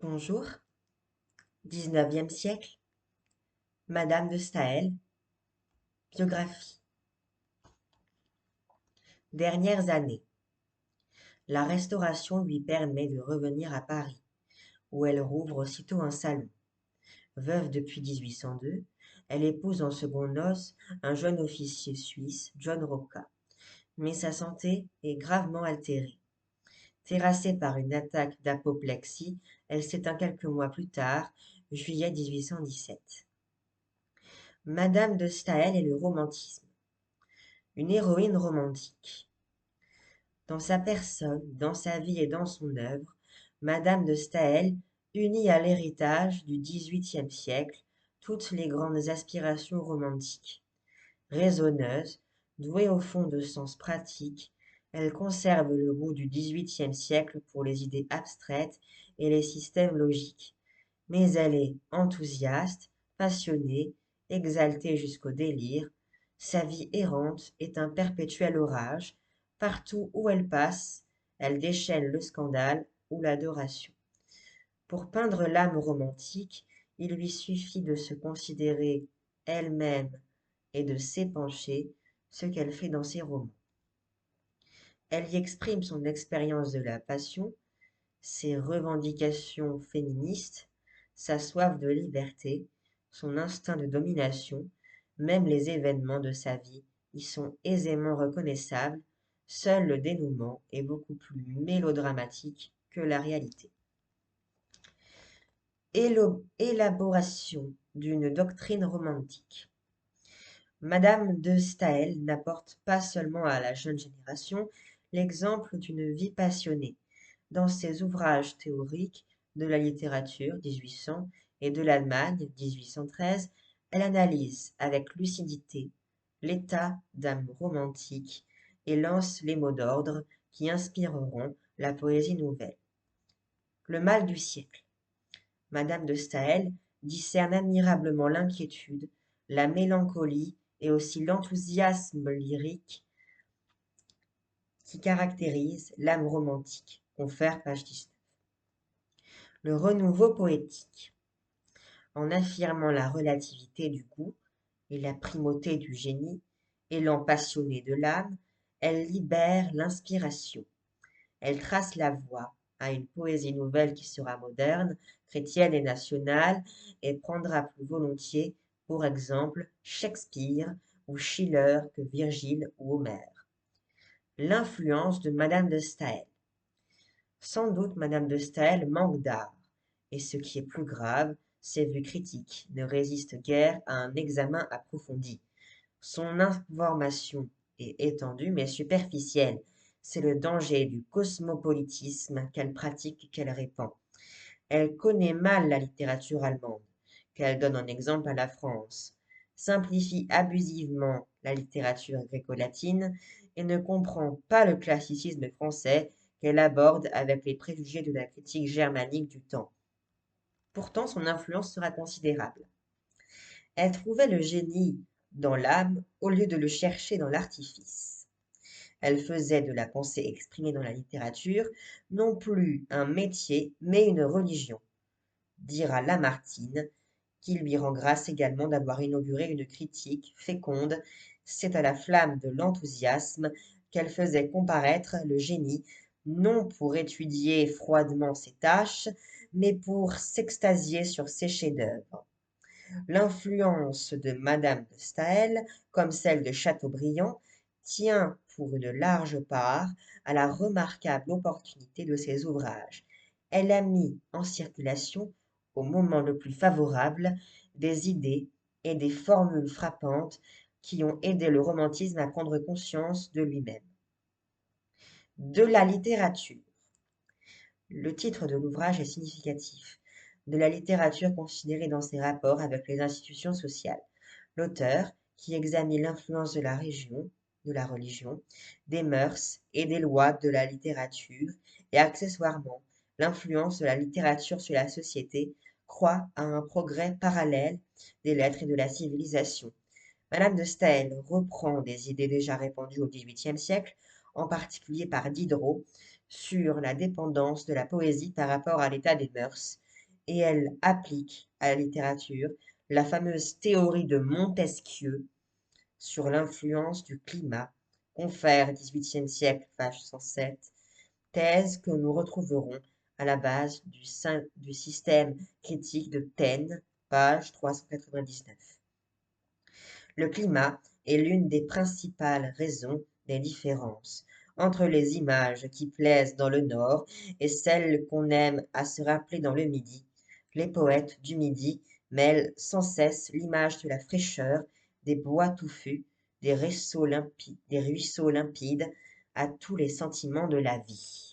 Bonjour, 19e siècle, Madame de Staël, biographie. Dernières années. La Restauration lui permet de revenir à Paris, où elle rouvre aussitôt un salon. Veuve depuis 1802, elle épouse en secondes noces un jeune officier suisse, John Roca. Mais sa santé est gravement altérée. Terrassée par une attaque d'apoplexie, elle s'éteint quelques mois plus tard, juillet 1817. Madame de Staël et le romantisme. Une héroïne romantique. Dans sa personne, dans sa vie et dans son œuvre, Madame de Staël unit à l'héritage du XVIIIe siècle toutes les grandes aspirations romantiques. Raisonneuse, douée au fond de sens pratique, elle conserve le goût du XVIIIe siècle pour les idées abstraites et les systèmes logiques. Mais elle est enthousiaste, passionnée, exaltée jusqu'au délire. Sa vie errante est un perpétuel orage. Partout où elle passe, elle déchaîne le scandale ou l'adoration. Pour peindre l'âme romantique, il lui suffit de se considérer elle-même et de s'épancher, ce qu'elle fait dans ses romans. Elle y exprime son expérience de la passion, ses revendications féministes, sa soif de liberté, son instinct de domination, même les événements de sa vie y sont aisément reconnaissables, seul le dénouement est beaucoup plus mélodramatique que la réalité. Élaboration d'une doctrine romantique. Madame de Staël n'apporte pas seulement à la jeune génération l'exemple d'une vie passionnée. Dans ses ouvrages théoriques de la littérature 1800 et de l'Allemagne 1813, elle analyse avec lucidité l'état d'âme romantique et lance les mots d'ordre qui inspireront la poésie nouvelle. Le mal du siècle. Madame de Staël discerne admirablement l'inquiétude, la mélancolie et aussi l'enthousiasme lyrique qui caractérise l'âme romantique. Confère page 19. Le renouveau poétique. En affirmant la relativité du goût et la primauté du génie, élan passionné de l'âme, elle libère l'inspiration. Elle trace la voie à une poésie nouvelle qui sera moderne, chrétienne et nationale, et prendra plus volontiers, pour exemple, Shakespeare ou Schiller que Virgile ou Homère. L'influence de Madame de Staël. Sans doute Madame de Staël manque d'art, et ce qui est plus grave, ses vues critiques ne résistent guère à un examen approfondi. Son information est étendue mais superficielle. C'est le danger du cosmopolitisme qu'elle pratique et qu'elle répand. Elle connaît mal la littérature allemande, qu'elle donne en exemple à la France, simplifie abusivement la littérature gréco-latine et ne comprend pas le classicisme français qu'elle aborde avec les préjugés de la critique germanique du temps. Pourtant, son influence sera considérable. Elle trouvait le génie dans l'âme au lieu de le chercher dans l'artifice. Elle faisait de la pensée exprimée dans la littérature non plus un métier, mais une religion, dira Lamartine, qui lui rend grâce également d'avoir inauguré une critique féconde. C'est à la flamme de l'enthousiasme qu'elle faisait comparaître le génie, non pour étudier froidement ses tâches, mais pour s'extasier sur ses chefs-d'œuvre. L'influence de Madame de Staël, comme celle de Chateaubriand, tient pour une large part à la remarquable opportunité de ses ouvrages. Elle a mis en circulation, au moment le plus favorable, des idées et des formules frappantes qui ont aidé le romantisme à prendre conscience de lui-même. De la littérature. Le titre de l'ouvrage est significatif. De la littérature considérée dans ses rapports avec les institutions sociales. L'auteur, qui examine l'influence de la religion, des mœurs et des lois de la littérature, et accessoirement l'influence de la littérature sur la société, croit à un progrès parallèle des lettres et de la civilisation. Madame de Staël reprend des idées déjà répandues au XVIIIe siècle, en particulier par Diderot, sur la dépendance de la poésie par rapport à l'état des mœurs, et elle applique à la littérature la fameuse théorie de Montesquieu sur l'influence du climat, confère 18e siècle, page 107, thèse que nous retrouverons à la base du système critique de Taine, page 399. Le climat est l'une des principales raisons des différences entre les images qui plaisent dans le Nord et celles qu'on aime à se rappeler dans le Midi. Les poètes du Midi mêlent sans cesse l'image de la fraîcheur, des bois touffus, des ruisseaux limpides à tous les sentiments de la vie.